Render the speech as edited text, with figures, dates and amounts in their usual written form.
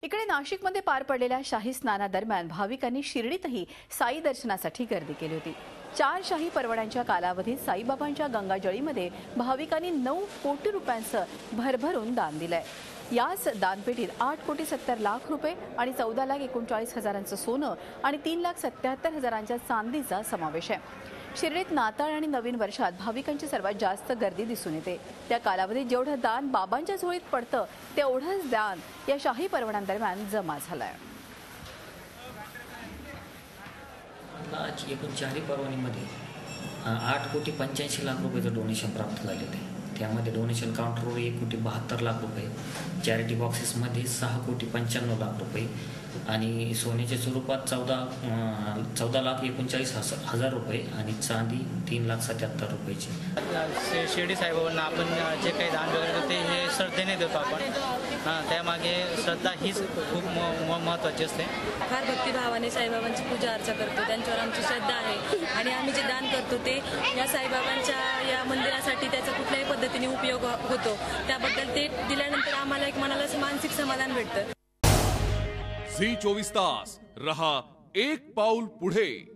इकडे नाशिकमध्ये पार पडलेल्या शाही स्नानादरम्यान भाविकांनी शिर्डीतही साई दर्शनासाठी गर्दी केली होती। 4 शाही परवड्यांच्या कालावधीत साईबाबांच्या गंगाजळीमध्ये भाविकांनी 9 कोटी रुपयांचं भरभरून दान दिलंय। याच दानपेटीत 8,70,00,000 रुपये आणि 14,39,000 सोनं आणि 3,77,000 चांदीचा समावेश आहे। शिर्डीत नाताळ आणि नवीन वर्षात भाविकांची सर्वात जास्त गर्दी दिसून येते। त्या कालावधीत जेवढं दान बाबांच्या झोळीत पडतं तेवढंच दान या शाही परवड्यांदरम्यान जमा झालंय। आज एकूण चारही परवानीमध्ये 8,85,00,000 रुपयाचं डोनेशन प्राप्त झाले होते। त्यामध्ये डोनेशन काउंटरवर 1,72,00,000 रुपये, चॅरिटी बॉक्सेसमध्ये 6,95,00,000 रुपये आणि सोन्याच्या स्वरूपात 14,39,000 रुपये आणि चांदी 3,77,000 रुपयाची। शिर्डी साईबाबांना आपण जे काही दान वगैरे देतो ते हे श्रद्धेने देतो आपण। त्यामागे श्रद्धा हीच खूप महत्त्वाची असते। फार भक्तिभावाने साईबाबांची पूजा अर्चा करतो, त्यांच्यावर आमची श्रद्धा आहे आणि आम्ही जे दान करतो ते या साईबाबांच्या या मंदिरासाठी त्याचा कुठल्याही पद्धतीने उपयोग होतो। त्याबद्दल ते दिल्यानंतर आम्हाला एक मनाला मानसिक समाधान भेटतं। झी 24 तास रहा एक पाऊल पुढे।